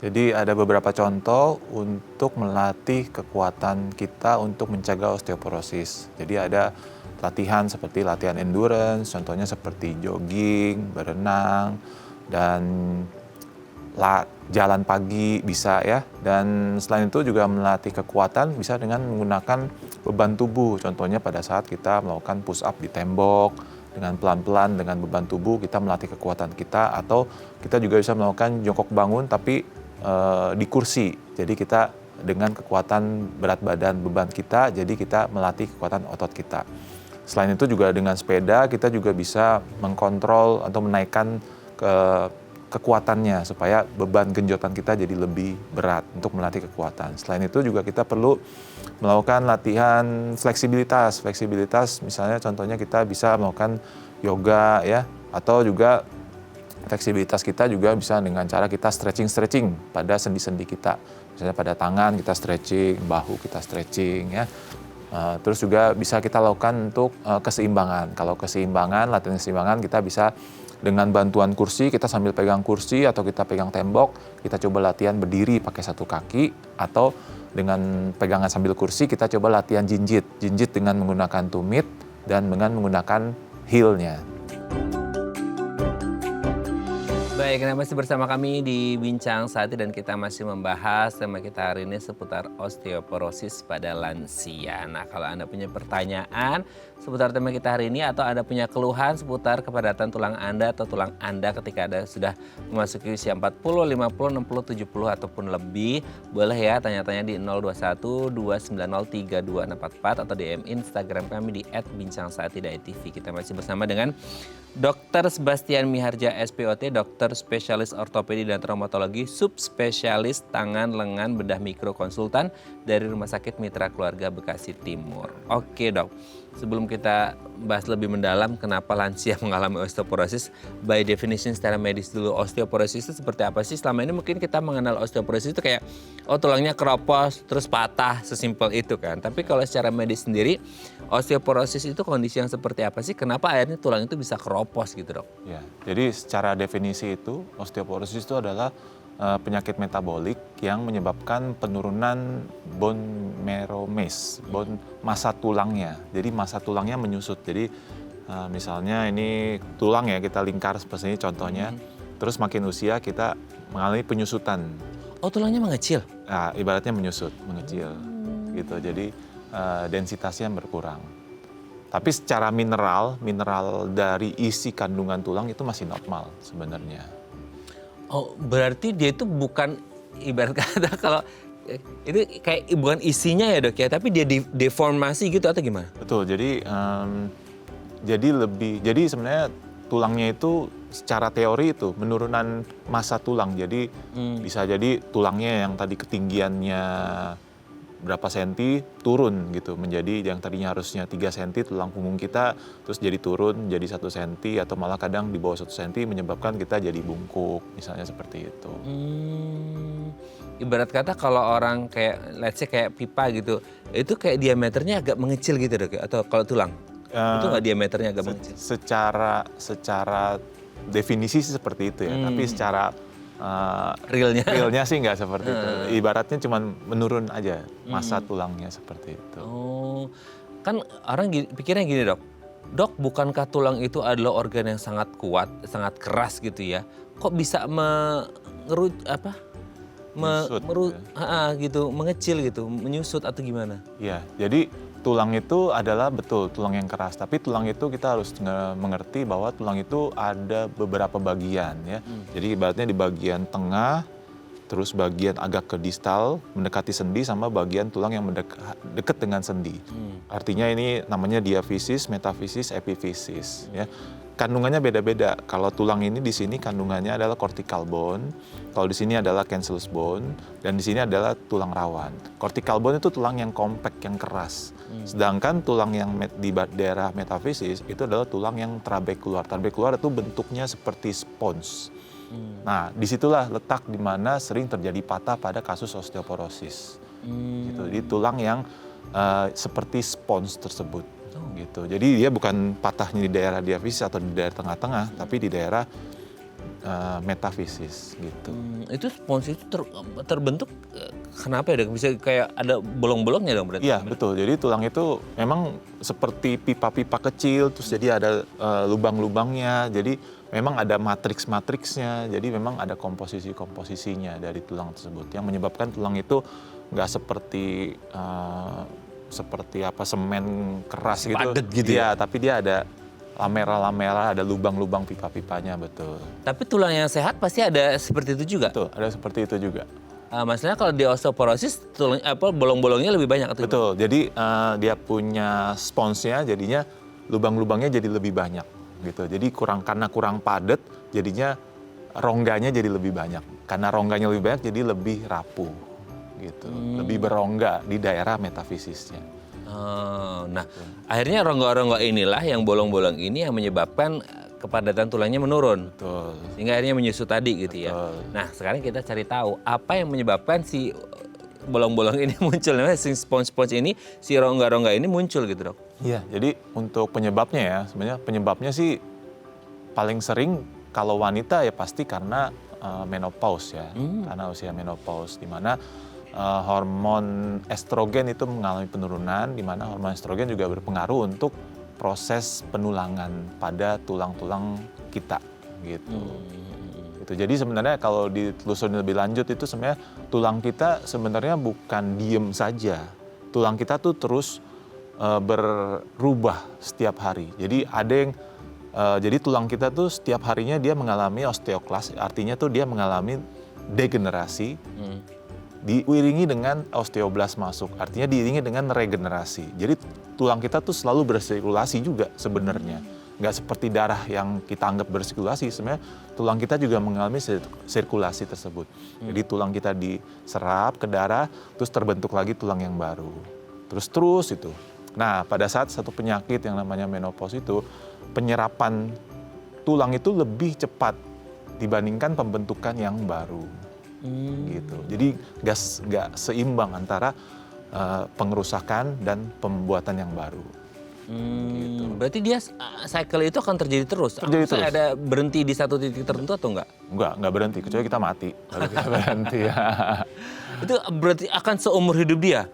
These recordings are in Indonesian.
Jadi ada beberapa contoh untuk melatih kekuatan kita untuk mencegah osteoporosis. Jadi ada latihan seperti latihan endurance, contohnya seperti jogging, berenang, dan jalan pagi bisa ya. Dan selain itu juga melatih kekuatan bisa dengan menggunakan beban tubuh. Contohnya pada saat kita melakukan push up di tembok, dengan pelan-pelan dengan beban tubuh kita melatih kekuatan kita, atau kita juga bisa melakukan jongkok bangun tapi di kursi. Jadi kita dengan kekuatan berat badan beban kita, jadi kita melatih kekuatan otot kita. Selain itu juga dengan sepeda kita juga bisa mengkontrol atau menaikkan kekuatannya supaya beban genjotan kita jadi lebih berat untuk melatih kekuatan. Selain itu juga kita perlu melakukan latihan fleksibilitas. Fleksibilitas misalnya contohnya kita bisa melakukan yoga ya, atau juga fleksibilitas kita juga bisa dengan cara kita stretching pada sendi-sendi kita. Misalnya pada tangan kita stretching, bahu kita stretching ya. Terus juga bisa kita lakukan untuk keseimbangan. Kalau keseimbangan, latihan keseimbangan kita bisa dengan bantuan kursi, kita sambil pegang kursi atau kita pegang tembok, kita coba latihan berdiri pakai satu kaki, atau dengan pegangan sambil kursi kita coba latihan jinjit. Jinjit dengan menggunakan tumit dan dengan menggunakan heel-nya. Baik, Anda masih bersama kami di Bincang Sehati dan kita masih membahas tema kita hari ini seputar osteoporosis pada lansia. Nah, kalau Anda punya pertanyaan seputar tema kita hari ini atau Anda punya keluhan seputar kepadatan tulang Anda atau tulang Anda ketika Anda sudah memasuki usia 40, 50, 60, 70 ataupun lebih, boleh ya tanya-tanya di 021 290 3244 atau DM Instagram kami di @bincangsaati.tv. Kita masih bersama dengan Dr. Sebastian Miharja SPOT, dokter spesialis ortopedi dan traumatologi, subspesialis tangan, lengan, bedah mikro konsultan dari Rumah Sakit Mitra Keluarga Bekasi Timur. Oke dok, sebelum kita bahas lebih mendalam kenapa lansia mengalami osteoporosis, by definition secara medis dulu, osteoporosis itu seperti apa sih? Selama ini mungkin kita mengenal osteoporosis itu kayak, oh tulangnya keropos, terus patah, sesimpel itu kan. Tapi kalau secara medis sendiri, osteoporosis itu kondisi yang seperti apa sih? Kenapa akhirnya tulang itu bisa keropos gitu dok? Ya, jadi secara definisi itu osteoporosis itu adalah penyakit metabolik yang menyebabkan penurunan bone marrow mass, bone massa tulangnya. Jadi massa tulangnya menyusut. Jadi misalnya ini tulang ya, kita lingkar seperti ini contohnya. Terus makin usia kita mengalami penyusutan. Oh tulangnya mengecil? Nah, ibaratnya menyusut, mengecil gitu. Jadi densitasnya berkurang. Tapi secara mineral dari isi kandungan tulang itu masih normal sebenarnya. Oh berarti dia itu bukan, ibarat kata kalau itu kayak bukan isinya ya dok ya, tapi dia deformasi gitu atau gimana? Betul, jadi sebenarnya tulangnya itu secara teori itu penurunan massa tulang. Jadi bisa jadi tulangnya yang tadi ketinggiannya berapa senti turun gitu, menjadi yang tadinya harusnya 3 senti tulang punggung kita terus jadi turun jadi 1 senti, atau malah kadang di bawah 1 senti menyebabkan kita jadi bungkuk misalnya seperti itu. Ibarat kata kalau orang kayak let's say kayak pipa gitu, itu kayak diameternya agak mengecil gitu dok ya? Atau kalau tulang itu nggak diameternya agak mengecil? Secara definisi sih seperti itu ya, tapi secara realnya sih nggak seperti itu. Ibaratnya cuma menurun aja massa tulangnya seperti itu. Oh, kan orang pikirnya gini dok, bukankah tulang itu adalah organ yang sangat kuat, sangat keras gitu ya? Kok bisa gitu, mengecil gitu, menyusut atau gimana? Iya, jadi tulang itu adalah betul tulang yang keras, tapi tulang itu kita harus mengerti bahwa tulang itu ada beberapa bagian ya. Jadi ibaratnya di bagian tengah, terus bagian agak ke distal mendekati sendi, sama bagian tulang yang dekat dengan sendi. Artinya ini namanya diafisis, metafisis, epifisis ya. Kandungannya beda-beda. Kalau tulang ini di sini kandungannya adalah cortical bone, kalau di sini adalah cancellous bone, dan di sini adalah tulang rawan. Cortical bone itu tulang yang compact, yang keras. Sedangkan tulang yang di daerah metafisis itu adalah tulang yang trabekular. Trabekular itu bentuknya seperti spons. Nah, disitulah letak di mana sering terjadi patah pada kasus osteoporosis. Gitu. Jadi tulang yang seperti spons tersebut. Gitu. Jadi dia bukan patahnya di daerah diafisis atau di daerah tengah-tengah, tapi di daerah metafisis gitu. Itu spons itu terbentuk kenapa ya dok? Bisa kayak ada bolong-bolongnya dong berarti? Iya betul, jadi tulang itu memang seperti pipa-pipa kecil, terus jadi ada lubang-lubangnya, jadi memang ada matriks-matriksnya, jadi memang ada komposisi-komposisinya dari tulang tersebut yang menyebabkan tulang itu nggak seperti semen keras gitu. Padat gitu ya? Iya, tapi dia ada lamela-lamela, ada lubang-lubang pipa-pipanya, betul. Tapi tulang yang sehat pasti ada seperti itu juga? Betul, ada seperti itu juga. Maksudnya kalau di osteoporosis bolong-bolongnya lebih banyak atau Betul, jadi dia punya sponsnya jadinya lubang-lubangnya jadi lebih banyak gitu. Jadi karena kurang padat jadinya rongganya jadi lebih banyak. Karena rongganya lebih banyak jadi lebih rapuh gitu. Lebih berongga di daerah metafisisnya. Nah, akhirnya rongga-rongga inilah yang bolong-bolong ini yang menyebabkan kepadatan tulangnya menurun. Betul. Sehingga akhirnya menyusut tadi gitu ya. Betul. Nah, sekarang kita cari tahu apa yang menyebabkan si bolong-bolong ini muncul. Namanya si spons-spons ini, si rongga-rongga ini muncul gitu dok. Iya, jadi untuk penyebabnya ya, sebenarnya penyebabnya sih paling sering kalau wanita ya pasti karena menopause ya. Karena usia menopause, di mana hormon estrogen itu mengalami penurunan, di mana hormon estrogen juga berpengaruh untuk proses penulangan pada tulang-tulang kita gitu. Jadi sebenarnya kalau ditelusuri lebih lanjut itu sebenarnya tulang kita sebenarnya bukan diem saja. Tulang kita tuh terus berubah setiap hari. Jadi ada yang jadi tulang kita tuh setiap harinya dia mengalami osteoklas, artinya tuh dia mengalami degenerasi. Diiringi dengan osteoblas masuk, artinya diiringi dengan regenerasi. Jadi tulang kita tuh selalu bersirkulasi juga sebenarnya. Nggak seperti darah yang kita anggap bersirkulasi, sebenarnya tulang kita juga mengalami sirkulasi tersebut. Jadi tulang kita diserap ke darah, terus terbentuk lagi tulang yang baru. Terus itu. Nah, pada saat satu penyakit yang namanya menopause itu, penyerapan tulang itu lebih cepat dibandingkan pembentukan yang baru. Gitu. Jadi nggak seimbang antara pengerusakan dan pembuatan yang baru. Gitu. Berarti dia cycle itu akan terjadi terus? Terjadi terus. Ada berhenti di satu titik tertentu atau enggak? Nggak berhenti, kecuali kita mati. Kalau kita berhenti ya. Itu berarti akan seumur hidup dia?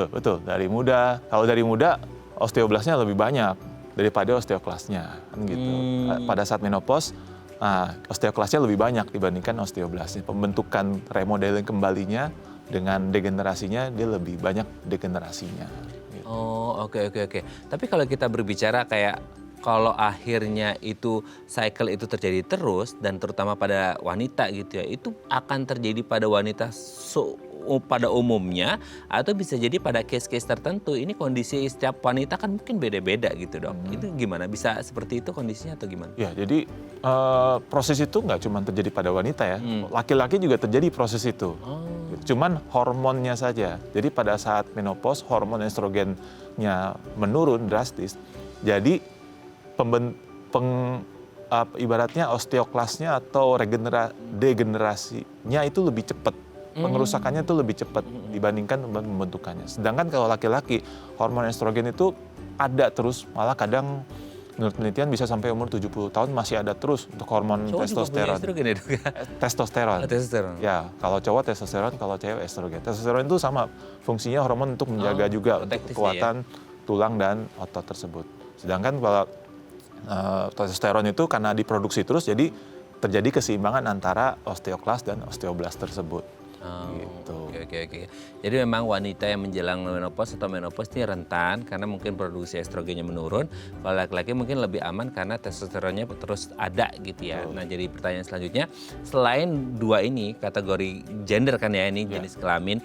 Betul. Dari muda, kalau dari muda osteoblasnya lebih banyak daripada osteoklasnya. Kan gitu. Pada saat menopause, osteoklasnya lebih banyak dibandingkan osteoblasnya. Pembentukan remodeling kembalinya dengan degenerasinya, dia lebih banyak degenerasinya. Gitu. Oh, oke. Tapi kalau kita berbicara kayak kalau akhirnya itu cycle itu terjadi terus dan terutama pada wanita gitu ya, itu akan terjadi pada wanita pada umumnya atau bisa jadi pada case-case tertentu. Ini kondisi setiap wanita kan mungkin beda-beda gitu dok. Itu gimana? Bisa seperti itu kondisinya atau gimana? Ya, jadi proses itu nggak cuma terjadi pada wanita ya. Laki-laki juga terjadi proses itu. Cuman hormonnya saja. Jadi pada saat menopause hormon estrogennya menurun drastis. Jadi ibaratnya osteoklasnya atau degenerasinya itu lebih cepat. Pengerusakannya itu lebih cepat dibandingkan pembentukannya. Sedangkan kalau laki-laki, hormon estrogen itu ada terus, malah kadang menurut penelitian bisa sampai umur 70 tahun masih ada terus untuk hormon testosteron. Ya, dok, ya? Testosteron. Testosteron. Ya, kalau cowok testosteron, kalau cewek estrogen. Testosteron itu sama fungsinya hormon untuk menjaga juga untuk kekuatan tulang dan otot tersebut. Sedangkan kalau testosteron itu karena diproduksi terus, jadi terjadi keseimbangan antara osteoklas dan osteoblas tersebut. Gitu. Oke. Jadi memang wanita yang menjelang menopause atau menopause ini rentan karena mungkin produksi estrogennya menurun. Kalau laki-laki mungkin lebih aman karena testosteronnya terus ada gitu ya. Nah, jadi pertanyaan selanjutnya, selain dua ini kategori gender kan ya, ini jenis kelamin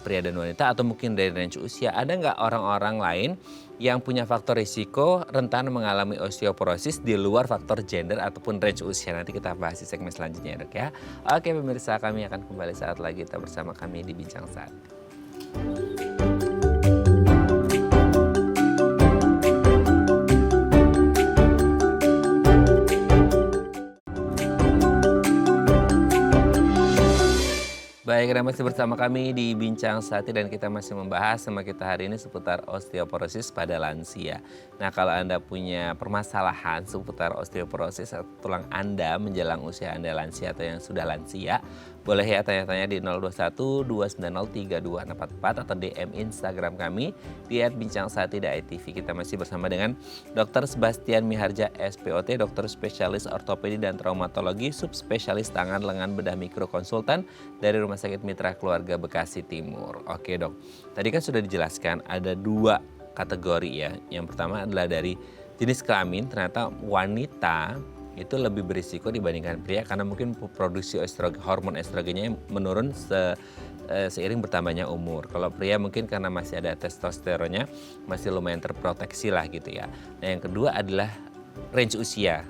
pria dan wanita atau mungkin dari range usia, ada nggak orang-orang lain yang punya faktor risiko rentan mengalami osteoporosis di luar faktor gender ataupun range usia? Nanti kita bahas di segmen selanjutnya ya dok ya. Oke pemirsa, kami akan kembali saat lagi tetap bersama kami di Bincang Saat. Baik, Anda masih bersama kami di Bincang Sati dan kita masih membahas sama kita hari ini seputar osteoporosis pada lansia. Nah, kalau Anda punya permasalahan seputar osteoporosis atau tulang Anda menjelang usia Anda lansia atau yang sudah lansia, boleh ya tanya-tanya di 021 290 3244 atau DM Instagram kami di @bincangsati.itv. Kita masih bersama dengan Dr. Sebastian Miharja SPOT, dokter spesialis ortopedi dan traumatologi, subspesialis tangan, lengan, bedah, mikro, konsultan dari Rumah Sakit Mitra Keluarga Bekasi Timur. Oke dok, tadi kan sudah dijelaskan ada 2 kategori ya. Yang pertama adalah dari jenis kelamin, ternyata wanita itu lebih berisiko dibandingkan pria karena mungkin produksi hormon estrogennya menurun seiring bertambahnya umur. Kalau pria mungkin karena masih ada testosteronnya masih lumayan terproteksi lah gitu ya. Nah yang kedua adalah range usia,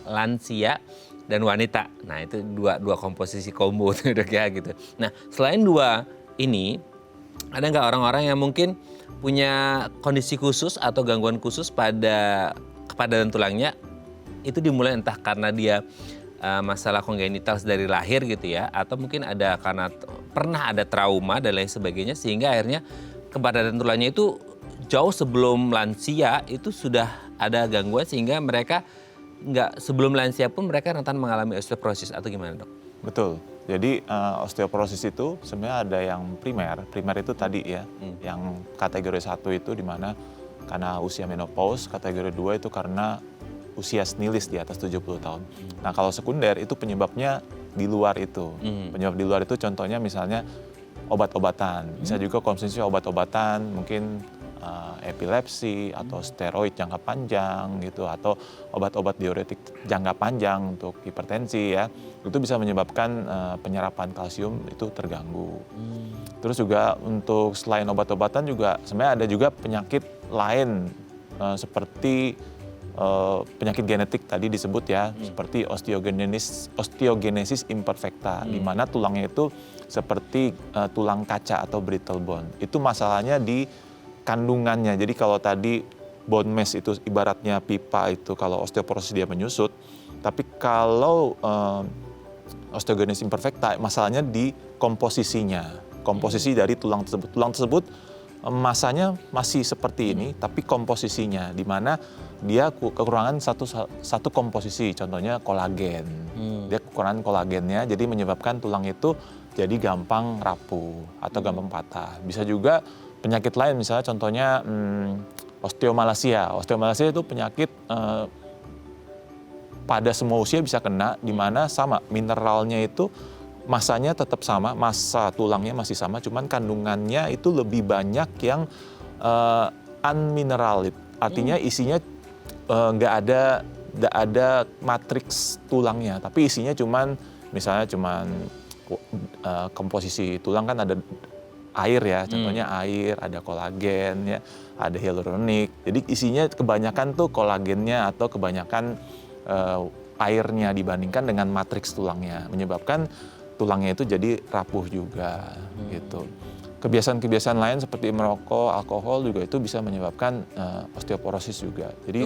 lansia dan wanita. Nah itu dua komposisi combo tuh dok ya gitu. Nah selain 2 ini, ada nggak orang-orang yang mungkin punya kondisi khusus atau gangguan khusus pada kepadatan tulangnya? Itu dimulai entah karena dia masalah kongenital dari lahir gitu ya, atau mungkin ada karena pernah ada trauma dan lain sebagainya sehingga akhirnya kepadatan tulangnya itu jauh sebelum lansia itu sudah ada gangguan sehingga mereka sebelum lansia pun mereka rentan mengalami osteoporosis atau gimana dok? Betul. Jadi osteoporosis itu sebenarnya ada yang primer. Primer itu tadi ya, yang kategori 1 itu di mana karena usia menopause, kategori 2 itu karena usia senilis di atas 70 tahun. Nah kalau sekunder itu penyebabnya di luar itu. Penyebab di luar itu contohnya misalnya obat-obatan. Bisa juga konsumsi obat-obatan, mungkin epilepsi atau steroid jangka panjang gitu, atau obat-obat diuretik jangka panjang untuk hipertensi ya. Itu bisa menyebabkan penyerapan kalsium itu terganggu. Terus juga untuk selain obat-obatan juga sebenarnya ada juga penyakit lain seperti penyakit genetik tadi disebut ya, seperti osteogenesis imperfecta, di mana tulangnya itu seperti tulang kaca atau brittle bone. Itu masalahnya di kandungannya. Jadi kalau tadi bone mass itu ibaratnya pipa itu kalau osteoporosis dia menyusut, tapi kalau osteogenesis imperfecta masalahnya di komposisinya. Komposisi dari tulang tersebut. Tulang tersebut masanya masih seperti ini, tapi komposisinya di mana dia kekurangan satu komposisi, contohnya kolagen. Dia kekurangan kolagennya, jadi menyebabkan tulang itu jadi gampang rapuh atau gampang patah. Bisa juga penyakit lain, misalnya contohnya osteomalacia. Osteomalacia itu penyakit pada semua usia bisa kena, di mana sama mineralnya itu masanya tetap sama, massa tulangnya masih sama, cuman kandungannya itu lebih banyak yang unmineral. Artinya isinya nggak ada matriks tulangnya, tapi isinya misalnya komposisi tulang kan ada air ya, contohnya air, ada kolagen ya, ada hyaluronik. Jadi isinya kebanyakan tuh kolagennya atau kebanyakan airnya dibandingkan dengan matriks tulangnya, menyebabkan tulangnya itu jadi rapuh juga gitu. Kebiasaan-kebiasaan lain seperti merokok, alkohol juga itu bisa menyebabkan osteoporosis juga. Jadi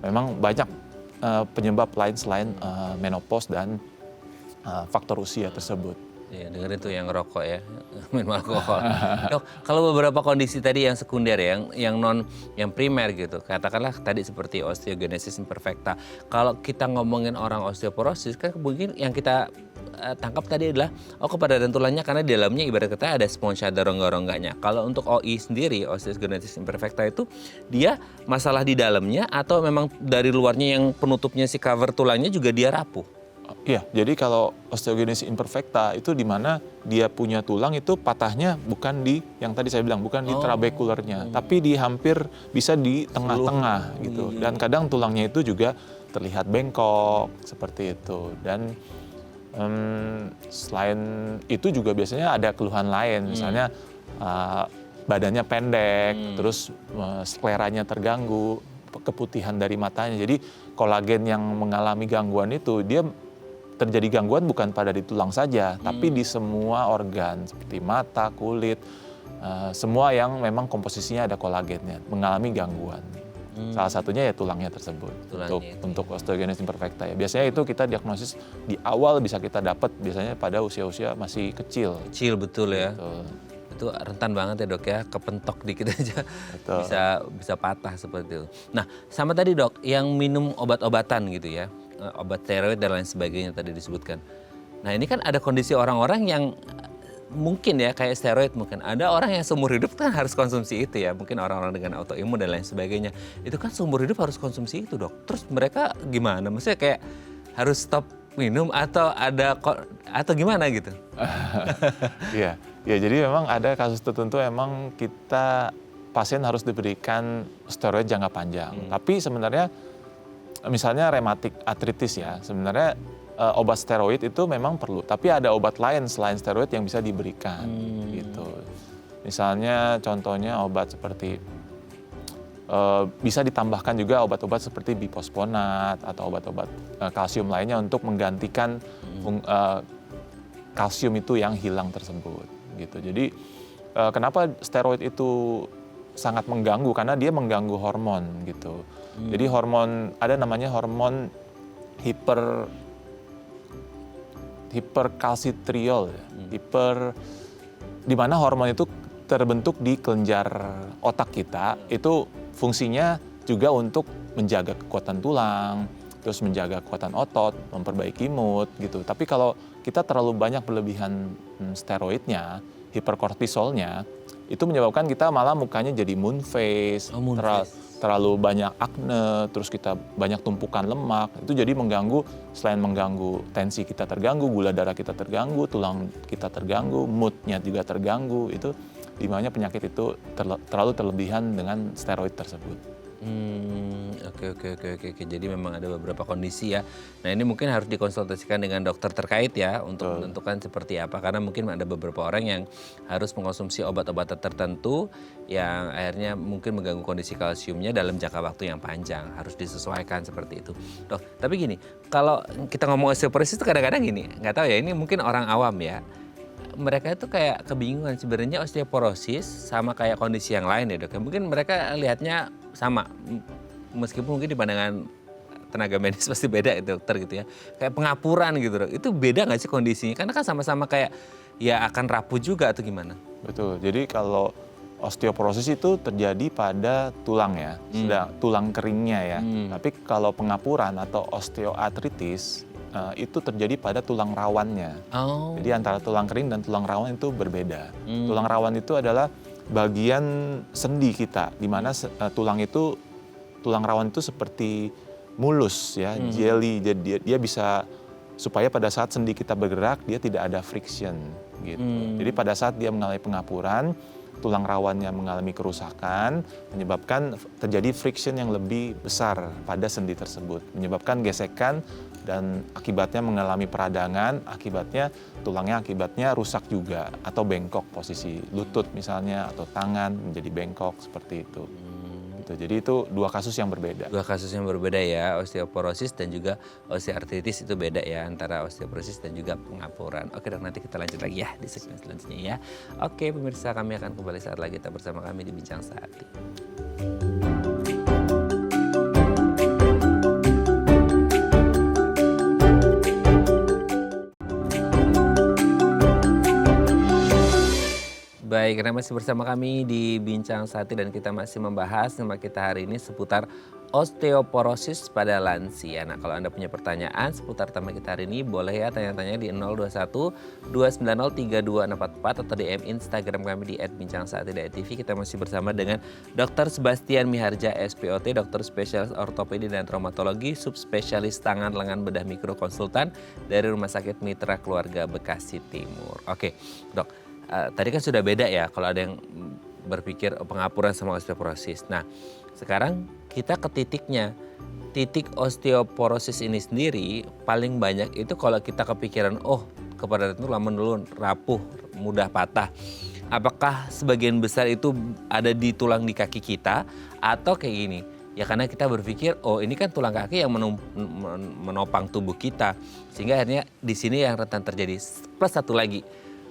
memang banyak penyebab lain selain menopause dan faktor usia tersebut. Iya, dengerin tuh yang ngerokok ya, minum alkohol. Dok, kalau beberapa kondisi tadi yang sekunder ya, yang primer gitu, katakanlah tadi seperti osteogenesis imperfecta. Kalau kita ngomongin orang osteoporosis kan mungkin yang kita tangkap tadi adalah kepadatan tulangnya karena di dalamnya ibarat kata ada sponsor, ada rongga-rongganya. Kalau untuk OI sendiri, osteogenesis imperfecta itu dia masalah di dalamnya atau memang dari luarnya yang penutupnya si cover tulangnya juga dia rapuh? Iya, jadi kalau osteogenesis imperfecta itu di mana dia punya tulang itu patahnya bukan di yang tadi saya bilang, bukan di trabekularnya, tapi di hampir bisa di tengah-tengah gitu. Dan kadang tulangnya itu juga terlihat bengkok seperti itu. Dan selain itu juga biasanya ada keluhan lain, misalnya badannya pendek, terus skleranya terganggu, keputihan dari matanya. Jadi kolagen yang mengalami gangguan itu dia terjadi gangguan bukan pada di tulang saja, tapi di semua organ seperti mata, kulit, semua yang memang komposisinya ada kolagennya mengalami gangguan. Salah satunya ya tulangnya tersebut untuk osteogenesis imperfecta ya. Biasanya itu kita diagnosis di awal bisa kita dapat biasanya pada usia-usia masih kecil. Kecil betul ya. Betul. Itu rentan banget ya dok ya, kepentok dikit aja Betul. bisa patah seperti itu. Nah sama tadi dok, yang minum obat-obatan gitu ya, obat steroid dan lain sebagainya tadi disebutkan. Nah ini kan ada kondisi orang-orang yang mungkin ya kayak steroid, mungkin ada orang yang seumur hidup kan harus konsumsi itu ya, mungkin orang-orang dengan autoimun dan lain sebagainya. Itu kan seumur hidup harus konsumsi itu dok. Terus mereka gimana? Maksudnya kayak harus stop minum atau atau gimana gitu? Iya, ya jadi memang ada kasus tertentu emang pasien harus diberikan steroid jangka panjang. Tapi sebenarnya misalnya rematik artritis ya, sebenarnya obat steroid itu memang perlu, tapi ada obat lain selain steroid yang bisa diberikan gitu. Misalnya contohnya obat seperti bisa ditambahkan juga obat-obat seperti biposfonat atau obat-obat kalsium lainnya untuk menggantikan kalsium itu yang hilang tersebut gitu. Jadi kenapa steroid itu sangat mengganggu, karena dia mengganggu hormon gitu. Jadi hormon, ada namanya hormon hiperkalsitriol, di mana hormon itu terbentuk di kelenjar otak kita, itu fungsinya juga untuk menjaga kekuatan tulang, terus menjaga kekuatan otot, memperbaiki mood gitu. Tapi kalau kita terlalu banyak berlebihan steroidnya, hiperkortisolnya, itu menyebabkan kita malah mukanya jadi moon face, terlalu banyak akne, terus kita banyak tumpukan lemak, itu jadi mengganggu, selain mengganggu tensi kita terganggu, gula darah kita terganggu, tulang kita terganggu, moodnya juga terganggu, itu dimana penyakit itu terlalu terlebihan dengan steroid tersebut. Oke. Jadi memang ada beberapa kondisi ya. Nah ini mungkin harus dikonsultasikan dengan dokter terkait ya untuk menentukan seperti apa. Karena mungkin ada beberapa orang yang harus mengkonsumsi obat-obatan tertentu yang akhirnya mungkin mengganggu kondisi kalsiumnya dalam jangka waktu yang panjang. Harus disesuaikan seperti itu. Dok, tapi gini, kalau kita ngomong osteoporosis itu kadang-kadang gini, nggak tahu ya, ini mungkin orang awam ya. Mereka itu kayak kebingungan sebenarnya osteoporosis sama kayak kondisi yang lain ya dok. Mungkin mereka lihatnya sama, meskipun mungkin di pandangan tenaga medis pasti beda itu dokter gitu ya. Kayak pengapuran gitu dok, itu beda nggak sih kondisinya? Karena kan sama-sama kayak ya akan rapuh juga atau gimana? Betul, jadi kalau osteoporosis itu terjadi pada tulang ya, tulang keringnya ya. Tapi kalau pengapuran atau osteoartritis, itu terjadi pada tulang rawannya. Jadi antara tulang kering dan tulang rawan itu berbeda. Tulang rawan itu adalah bagian sendi kita, di mana tulang rawan itu seperti mulus ya, jelly. Jadi dia bisa, supaya pada saat sendi kita bergerak dia tidak ada friction gitu. Jadi pada saat dia mengalami pengapuran, tulang rawannya mengalami kerusakan, menyebabkan terjadi friction yang lebih besar pada sendi tersebut, menyebabkan gesekan dan akibatnya mengalami peradangan, akibatnya rusak juga atau bengkok posisi lutut misalnya atau tangan menjadi bengkok seperti itu. Jadi itu dua kasus yang berbeda. Dua kasus yang berbeda ya, osteoporosis dan juga osteoartritis itu beda ya antara osteoporosis dan juga pengapuran. Oke dok, nanti kita lanjut lagi ya di segmen selanjutnya ya. Oke pemirsa, kami akan kembali saat lagi tetap bersama kami di Bincang Sehati. Baik, karena masih bersama kami di Bincang Sehati dan kita masih membahas tema kita hari ini seputar osteoporosis pada lansia. Nah, kalau Anda punya pertanyaan seputar tema kita hari ini, boleh ya tanya-tanya di 021 290 3244 atau DM Instagram kami di @bincangsehati.tv. Kita masih bersama dengan Dr. Sebastian Miharja, SPOT, dokter spesialis ortopedi dan traumatologi, subspesialis tangan, lengan, bedah, mikro, konsultan dari Rumah Sakit Mitra Keluarga Bekasi Timur. Oke, dok. Tadi kan sudah beda ya kalau ada yang berpikir pengapuran sama osteoporosis. Nah sekarang kita ke titiknya. Titik osteoporosis ini sendiri paling banyak itu kalau kita kepikiran kepadatan tulang menurun, rapuh, mudah patah. Apakah sebagian besar itu ada di tulang di kaki kita atau kayak gini? Ya karena kita berpikir ini kan tulang kaki yang menopang tubuh kita. Sehingga akhirnya di sini yang rentan terjadi. Plus satu lagi.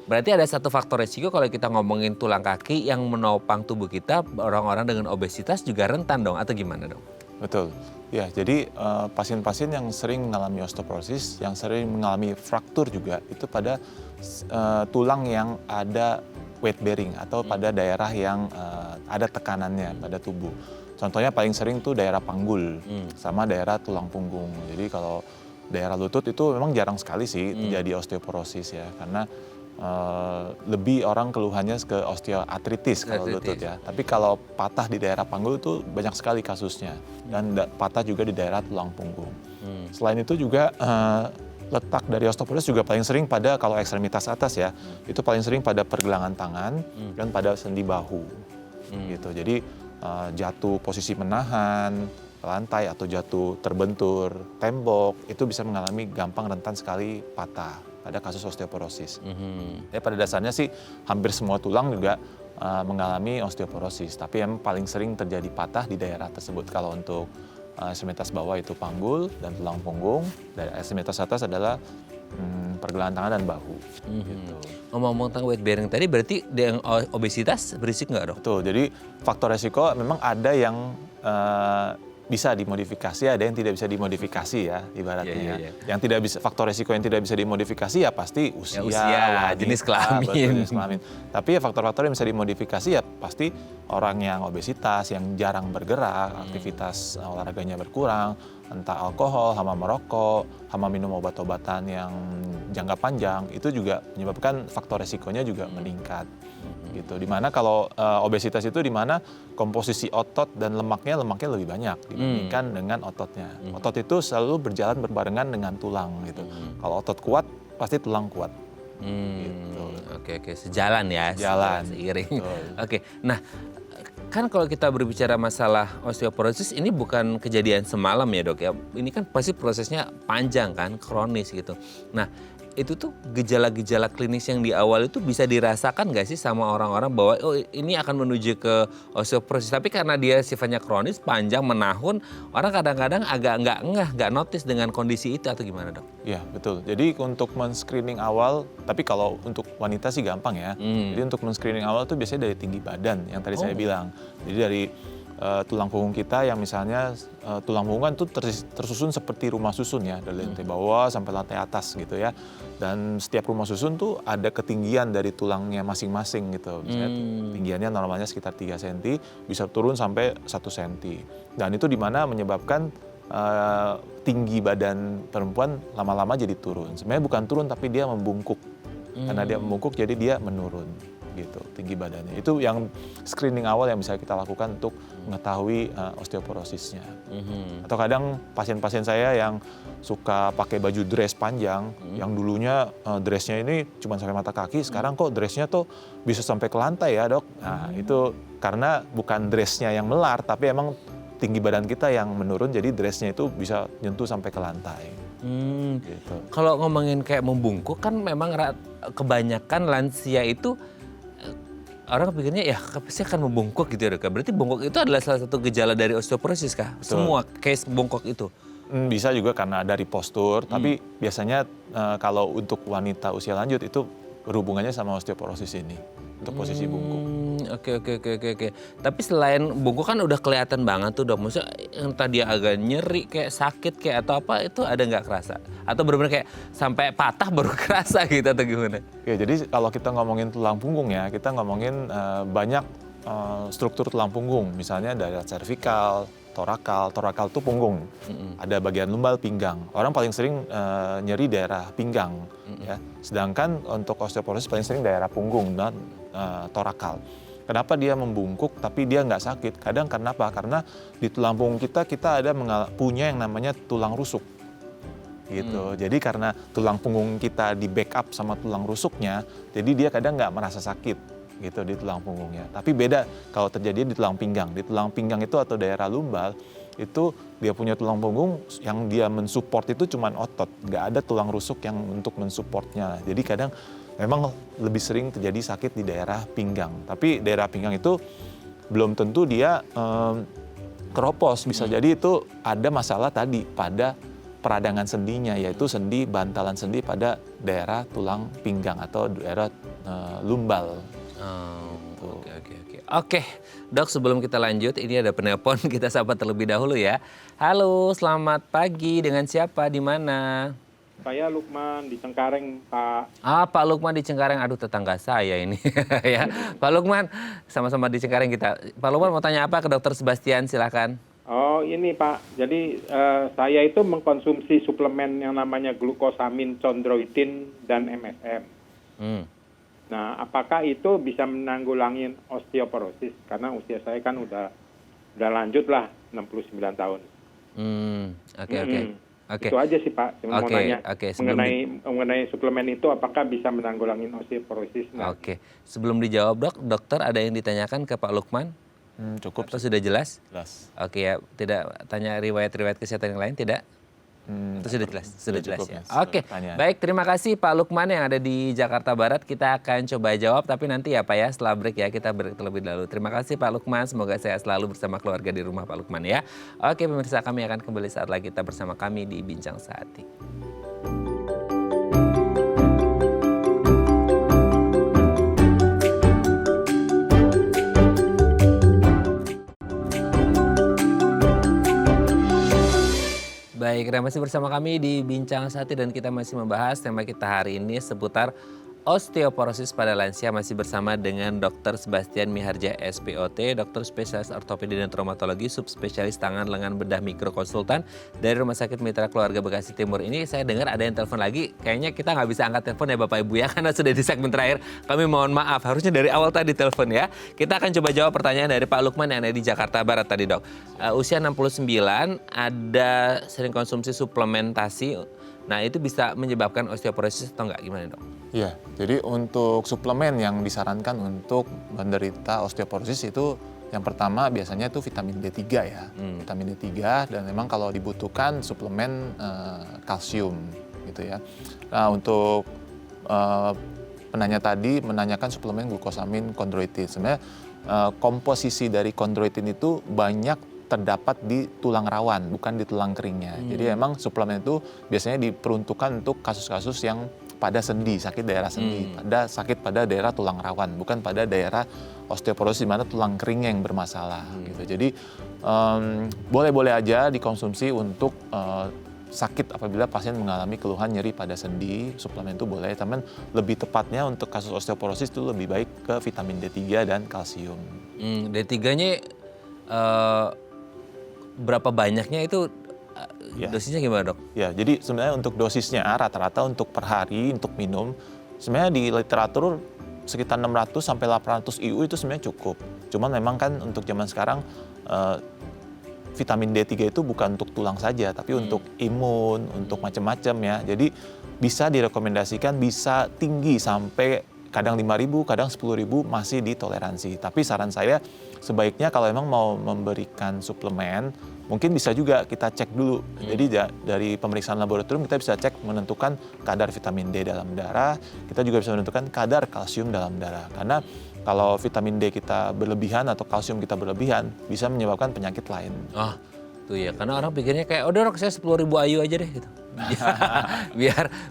Berarti ada satu faktor resiko kalau kita ngomongin tulang kaki yang menopang tubuh kita, orang-orang dengan obesitas juga rentan dong, atau gimana dong? Betul. Ya, jadi pasien-pasien yang sering mengalami osteoporosis, yang sering mengalami fraktur juga, itu pada tulang yang ada weight bearing atau pada daerah yang ada tekanannya pada tubuh. Contohnya paling sering tuh daerah panggul sama daerah tulang punggung. Jadi kalau daerah lutut itu memang jarang sekali sih terjadi osteoporosis ya, karena lebih orang keluhannya ke osteoartritis kalau lutut ya. Tapi kalau patah di daerah panggul itu banyak sekali kasusnya, dan patah juga di daerah tulang punggung. Selain itu juga letak dari osteoporosis juga paling sering pada kalau ekstremitas atas ya, itu paling sering pada pergelangan tangan dan pada sendi bahu gitu. Jadi jatuh posisi menahan lantai atau jatuh terbentur tembok itu bisa mengalami gampang rentan sekali patah pada kasus osteoporosis. Ya, pada dasarnya sih hampir semua tulang juga mengalami osteoporosis, tapi yang paling sering terjadi patah di daerah tersebut. Kalau untuk ekstremitas bawah itu panggul dan tulang punggung, dan ekstremitas atas adalah pergelangan tangan dan bahu. Gitu. Ngomong-ngomong tentang weight bearing tadi, berarti yang obesitas berisik nggak dok? Betul, jadi faktor resiko memang ada yang bisa dimodifikasi, ada yang tidak bisa dimodifikasi ya ibaratnya. Yang tidak bisa, faktor resiko yang tidak bisa dimodifikasi ya pasti usia, wanita, jenis kelamin. Betul, jenis kelamin. Tapi ya faktor-faktor yang bisa dimodifikasi ya pasti orang yang obesitas, yang jarang bergerak, aktivitas olahraganya berkurang, entah alkohol, hama merokok, hama minum obat-obatan yang jangka panjang, itu juga menyebabkan faktor resikonya juga meningkat. Gitu. Dimana kalau obesitas itu dimana komposisi otot dan lemaknya lebih banyak dibandingkan dengan ototnya. Otot itu selalu berjalan berbarengan dengan tulang gitu. Kalau otot kuat pasti tulang kuat. Gitu. Oke, sejalan ya. Jalan. Seiring. Oke, nah kan kalau kita berbicara masalah osteoporosis ini bukan kejadian semalam ya dok ya. Ini kan pasti prosesnya panjang kan, kronis gitu. Nah itu tuh gejala-gejala klinis yang di awal itu bisa dirasakan nggak sih sama orang-orang bahwa oh ini akan menuju ke osteoporosis. Tapi karena dia sifatnya kronis, panjang, menahun, orang kadang-kadang agak nggak notice dengan kondisi itu atau gimana dok? Ya betul, jadi untuk men-screening awal, tapi kalau untuk wanita sih gampang ya. Jadi untuk men-screening awal tuh biasanya dari tinggi badan yang tadi saya bilang. Jadi dari tulang punggung kita yang misalnya tulang punggung kan tuh tersusun seperti rumah susun ya, dari lantai bawah sampai lantai atas gitu ya. Dan setiap rumah susun tuh ada ketinggian dari tulangnya masing-masing gitu. Misalnya tinggiannya normalnya sekitar 3 cm, bisa turun sampai 1 cm. Dan itu dimana menyebabkan tinggi badan perempuan lama-lama jadi turun. Sebenarnya bukan turun tapi dia membungkuk. Karena dia membungkuk jadi dia menurun gitu tinggi badannya. Itu yang screening awal yang bisa kita lakukan untuk mengetahui osteoporosisnya. Atau kadang pasien-pasien saya yang suka pakai baju dress panjang, yang dulunya dressnya ini cuma sampai mata kaki, sekarang kok dressnya tuh bisa sampai ke lantai ya dok. Nah itu karena bukan dressnya yang melar, tapi emang tinggi badan kita yang menurun, jadi dressnya itu bisa nyentuh sampai ke lantai. Gitu. Kalau ngomongin kayak membungkuk kan memang kebanyakan lansia itu orang pikirnya ya pasti akan membungkuk gitu ya dok. Berarti bungkuk itu adalah salah satu gejala dari osteoporosis kah? Betul. Semua case bungkuk itu? Bisa juga karena dari postur, tapi biasanya kalau untuk wanita usia lanjut itu berhubungannya sama osteoporosis ini, untuk posisi bungkuk. Oke. Tapi selain bungkuk kan udah kelihatan banget tuh dok. Maksudnya entah dia agak nyeri kayak sakit kayak atau apa, itu ada nggak kerasa? Atau benar-benar kayak sampai patah baru kerasa gitu atau gimana? Ya jadi kalau kita ngomongin tulang punggung ya, kita ngomongin banyak struktur tulang punggung. Misalnya dari cervical, torakal itu punggung. Ada bagian lumbal pinggang. Orang paling sering nyeri daerah pinggang. Ya. Sedangkan untuk osteoporosis paling sering daerah punggung dan torakal. Kenapa dia membungkuk tapi dia nggak sakit? Kadang karena apa? Karena di tulang punggung kita ada punya yang namanya tulang rusuk. Gitu. Jadi karena tulang punggung kita di backup sama tulang rusuknya, jadi dia kadang nggak merasa sakit gitu di tulang punggungnya. Tapi beda kalau terjadi di tulang pinggang. Di tulang pinggang itu atau daerah lumbal itu dia punya tulang punggung yang dia mensupport itu cuma otot, nggak ada tulang rusuk yang untuk mensupportnya. Jadi kadang memang lebih sering terjadi sakit di daerah pinggang. Tapi daerah pinggang itu belum tentu dia keropos. Bisa jadi itu ada masalah tadi pada peradangan sendinya, yaitu sendi bantalan sendi pada daerah tulang pinggang atau daerah lumbal. Oke, Dok, sebelum kita lanjut, ini ada penelpon, kita sapa terlebih dahulu ya. Halo, selamat pagi, dengan siapa, di mana? Saya Lukman di Cengkareng, Pak. Pak Lukman di Cengkareng, aduh tetangga saya ini. Ya, Pak Lukman, sama-sama di Cengkareng kita. Pak Lukman mau tanya apa ke Dokter Sebastian, silakan. Oh ini Pak, jadi saya itu mengkonsumsi suplemen yang namanya glukosamin, chondroitin, dan MSM. Nah, apakah itu bisa menanggulangi osteoporosis? Karena usia saya kan udah lanjut lah, 69 tahun. Oke. Itu aja sih Pak, cuma mau nanya sebelum mengenai suplemen itu apakah bisa menanggulangi osteoporosis? Oke, sebelum dijawab Dok, dokter ada yang ditanyakan ke Pak Lukman? Cukup. Atau sudah jelas? Jelas. Oke ya, tidak tanya riwayat-riwayat kesehatan yang lain, tidak? Itu sudah jelas, sudah jelas ya. Oke, baik, terima kasih Pak Lukman yang ada di Jakarta Barat. Kita akan coba jawab, tapi nanti ya Pak ya, setelah break ya, kita break terlebih dahulu. Terima kasih Pak Lukman, semoga sehat selalu bersama keluarga di rumah Pak Lukman ya. Oke pemirsa, kami akan kembali saat lagi, kita bersama kami di Bincang Sehati. Baik, masih bersama kami di Bincang Sehati dan kita masih membahas tema kita hari ini seputar osteoporosis pada lansia, masih bersama dengan Dr. Sebastian Miharja SPOT, dokter spesialis ortopedi dan traumatologi, subspesialis tangan, lengan, bedah, mikro konsultan dari Rumah Sakit Mitra Keluarga Bekasi Timur. Ini saya dengar ada yang telepon lagi, kayaknya kita nggak bisa angkat telepon ya Bapak Ibu ya, karena sudah di segmen terakhir. Kami mohon maaf, harusnya dari awal tadi telepon ya. Kita akan coba jawab pertanyaan dari Pak Lukman yang ada di Jakarta Barat tadi Dok. Usia 69, ada sering konsumsi suplementasi. Nah itu bisa menyebabkan osteoporosis atau enggak, gimana Dok? Iya, jadi untuk suplemen yang disarankan untuk menderita osteoporosis itu yang pertama biasanya itu vitamin D3 ya. Vitamin D3 dan memang kalau dibutuhkan suplemen kalsium gitu ya. Nah untuk penanya tadi menanyakan suplemen glukosamin chondroitin. Sebenarnya komposisi dari chondroitin itu banyak terdapat di tulang rawan, bukan di tulang keringnya. Jadi emang suplemen itu biasanya diperuntukkan untuk kasus-kasus yang pada sendi, sakit daerah sendi, sakit pada daerah tulang rawan, bukan pada daerah osteoporosis di mana tulang keringnya yang bermasalah. Gitu. Jadi boleh-boleh aja dikonsumsi untuk sakit apabila pasien mengalami keluhan nyeri pada sendi, suplemen itu boleh. Tapi lebih tepatnya untuk kasus osteoporosis itu lebih baik ke vitamin D3 dan kalsium. D3-nya berapa banyaknya itu, dosisnya gimana Dok? Ya, jadi sebenarnya untuk dosisnya rata-rata untuk per hari untuk minum sebenarnya di literatur sekitar 600 sampai 800 IU itu sebenarnya cukup. Cuman memang kan untuk zaman sekarang vitamin D3 itu bukan untuk tulang saja tapi untuk imun, untuk macam-macam ya. Jadi bisa direkomendasikan bisa tinggi sampai kadang 5.000, kadang 10.000 masih ditoleransi. Tapi saran saya sebaiknya kalau emang mau memberikan suplemen, mungkin bisa juga kita cek dulu. Jadi dari pemeriksaan laboratorium kita bisa cek menentukan kadar vitamin D dalam darah, kita juga bisa menentukan kadar kalsium dalam darah. Karena kalau vitamin D kita berlebihan atau kalsium kita berlebihan, bisa menyebabkan penyakit lain. Oh, tuh ya, karena orang pikirnya kayak, udah Dok saya 10.000 IU aja deh gitu.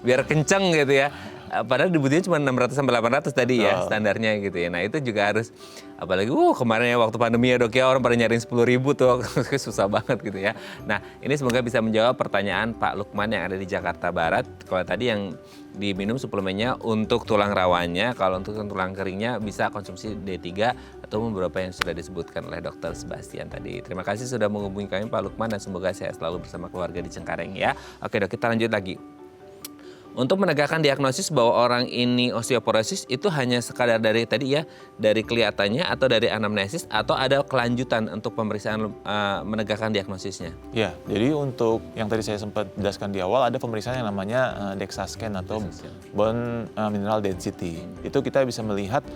biar kenceng gitu ya. Padahal dibutuhin cuma 600 sampai 800 tadi ya standarnya gitu ya. Nah itu juga harus, apalagi kemarin ya waktu pandemi ya Dok ya, orang pada nyariin 10.000 tuh susah banget gitu ya. Nah ini semoga bisa menjawab pertanyaan Pak Lukman yang ada di Jakarta Barat. Kalau tadi yang diminum suplemennya untuk tulang rawannya, kalau untuk tulang keringnya bisa konsumsi D3 atau beberapa yang sudah disebutkan oleh Dokter Sebastian tadi. Terima kasih sudah menghubungi kami Pak Lukman dan semoga sehat selalu bersama keluarga di Cengkareng ya. Oke Dok, kita lanjut lagi. Untuk menegakkan diagnosis bahwa orang ini osteoporosis itu hanya sekadar dari tadi ya, dari kelihatannya atau dari anamnesis atau ada kelanjutan untuk pemeriksaan menegakkan diagnosisnya? Ya, jadi untuk yang tadi saya sempat jelaskan di awal ada pemeriksaan yang namanya DEXA scan atau bone mineral density. Itu kita bisa melihat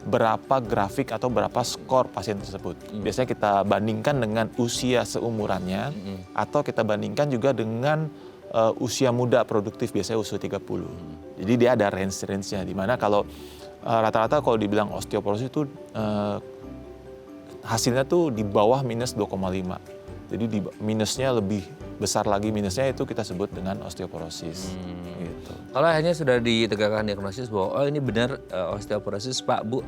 berapa grafik atau berapa skor pasien tersebut. Biasanya kita bandingkan dengan usia seumurannya atau kita bandingkan juga dengan usia muda produktif, biasanya usia 30. Jadi dia ada range-nya di mana kalau rata-rata kalau dibilang osteoporosis itu hasilnya tuh di bawah minus 2,5. Jadi minusnya lebih besar lagi minusnya itu kita sebut dengan osteoporosis. Gitu. Kalau akhirnya sudah ditegakkan diagnosis bahwa ini benar osteoporosis Pak, Bu,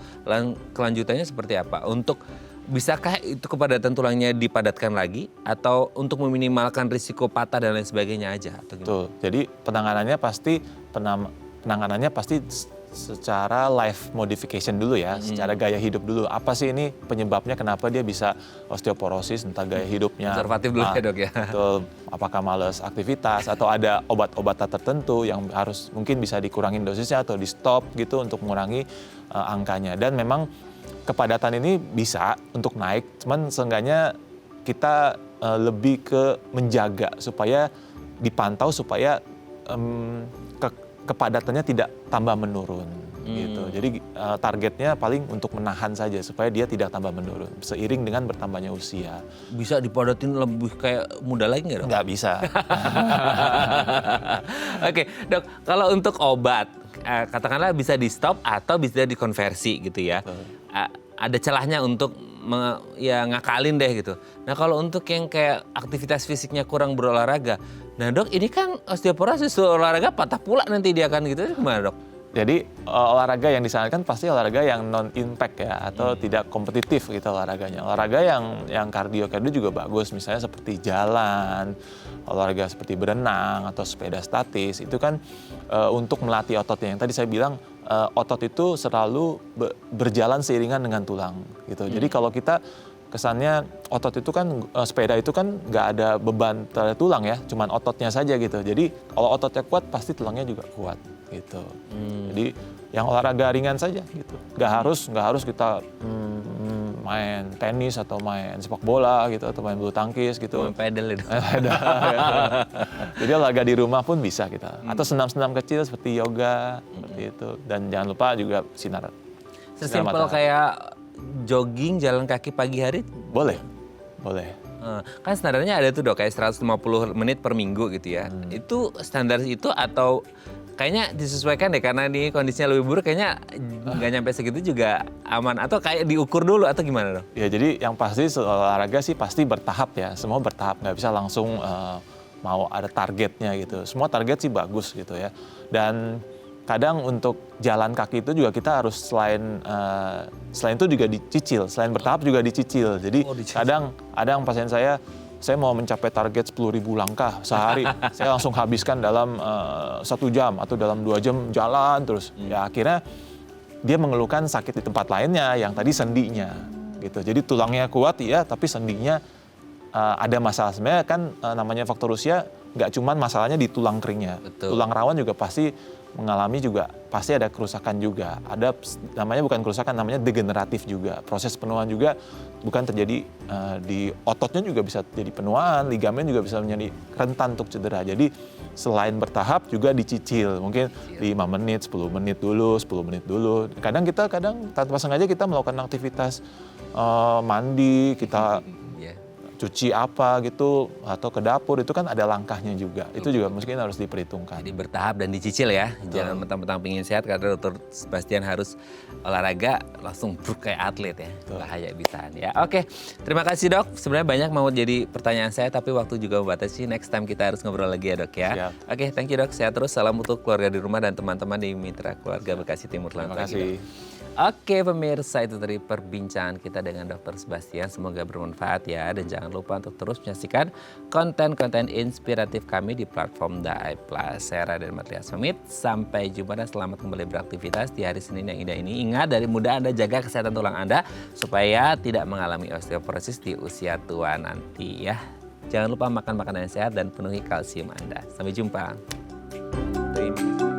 kelanjutannya seperti apa? Untuk bisakah itu kepadatan tulangnya dipadatkan lagi atau untuk meminimalkan risiko patah dan lain sebagainya aja? Atau gimana? Betul. Jadi penanganannya pasti secara life modification dulu ya, secara gaya hidup dulu. Apa sih ini penyebabnya kenapa dia bisa osteoporosis, entah gaya hidupnya. Konservatif dulu ya Dok ya. Betul, apakah malas aktivitas atau ada obat-obatan tertentu yang harus mungkin bisa dikurangin dosisnya atau di stop gitu untuk mengurangi angkanya. Dan memang kepadatan ini bisa untuk naik, cuman seenggaknya kita lebih ke menjaga supaya dipantau supaya kepadatannya tidak tambah menurun gitu. Jadi targetnya paling untuk menahan saja supaya dia tidak tambah menurun seiring dengan bertambahnya usia. Bisa dipadatin lebih kayak muda lagi nggak Dok? Nggak bisa. Oke Dok, kalau untuk obat katakanlah bisa di stop atau bisa dikonversi gitu ya. Ada celahnya untuk ngakalin deh gitu. Nah kalau untuk yang kayak aktivitas fisiknya kurang berolahraga, nah Dok ini kan osteoporosis olahraga patah pula nanti dia kan gitu, gimana Dok? Jadi olahraga yang disarankan pasti olahraga yang non impact ya atau tidak kompetitif gitu olahraganya. Olahraga yang kardio juga bagus, misalnya seperti jalan, olahraga seperti berenang atau sepeda statis itu kan untuk melatih ototnya. Yang tadi saya bilang otot itu selalu berjalan seiringan dengan tulang gitu. Jadi kalau kita kesannya otot itu kan sepeda itu kan nggak ada beban terhadap tulang ya, cuman ototnya saja gitu. Jadi kalau ototnya kuat pasti tulangnya juga kuat gitu. Jadi yang olahraga ringan saja gitu. Nggak harus kita main tenis atau main sepak bola gitu atau main bulu tangkis gitu. Main pedal itu. Jadi olahraga di rumah pun bisa kita. Atau senam-senam kecil seperti yoga seperti itu. Dan jangan lupa juga sinar. Sesimpel kayak jogging jalan kaki pagi hari? Boleh. Kan standarnya ada tuh Dok kayak 150 menit per minggu gitu ya. Itu standar itu atau kayaknya disesuaikan deh karena ini kondisinya lebih buruk kayaknya nggak nyampe segitu juga aman atau kayak diukur dulu atau gimana Dok? Ya jadi yang pasti olahraga sih pasti bertahap ya. Semua bertahap, nggak bisa langsung mau ada targetnya gitu. Semua target sih bagus gitu ya. Dan kadang untuk jalan kaki itu juga kita harus selain itu juga dicicil, selain bertahap juga dicicil. Jadi kadang ada yang pasien saya mau mencapai target 10.000 langkah sehari, saya langsung habiskan dalam 1 jam atau dalam 2 jam jalan terus. Ya akhirnya dia mengeluhkan sakit di tempat lainnya yang tadi sendinya gitu. Jadi tulangnya kuat ya, tapi sendinya ada masalah. Sebenarnya kan namanya faktor usia nggak cuman masalahnya di tulang keringnya. Betul. Tulang rawan juga pasti mengalami juga, pasti ada kerusakan juga. Ada namanya bukan kerusakan, namanya degeneratif juga. Proses penuaan juga bukan terjadi di ototnya juga bisa terjadi penuaan, ligamen juga bisa menjadi rentan untuk cedera. Jadi selain bertahap juga dicicil. Mungkin 5 menit, 10 menit dulu. Kadang tanpa sengaja kita melakukan aktivitas mandi, kita cuci apa gitu atau ke dapur itu kan ada langkahnya juga. Itu juga mungkin harus diperhitungkan. Jadi bertahap dan dicicil ya. Jangan mentang-mentang pingin sehat karena Dr. Sebastian harus olahraga langsung bruk kayak atlet ya. Bahaya bisa ya. Oke, terima kasih Dok. Sebenarnya banyak mau jadi pertanyaan saya tapi waktu juga membatasi. Next time kita harus ngobrol lagi ya Dok ya. Siap. Oke, thank you Dok. Sehat terus. Salam untuk keluarga di rumah dan teman-teman di Mitra Keluarga Bekasi Timur. Terima kasih. Oke pemirsa, itu tadi perbincangan kita dengan Dr. Sebastian. Semoga bermanfaat ya. Dan jangan lupa untuk terus menyaksikan konten-konten inspiratif kami di platform Daai Plus. Saya Raden Matlias pamit. Sampai jumpa dan selamat kembali beraktivitas di hari Senin yang indah ini. Ingat dari muda Anda jaga kesehatan tulang Anda supaya tidak mengalami osteoporosis di usia tua nanti ya. Jangan lupa makan makanan yang sehat dan penuhi kalsium Anda. Sampai jumpa. Terima kasih.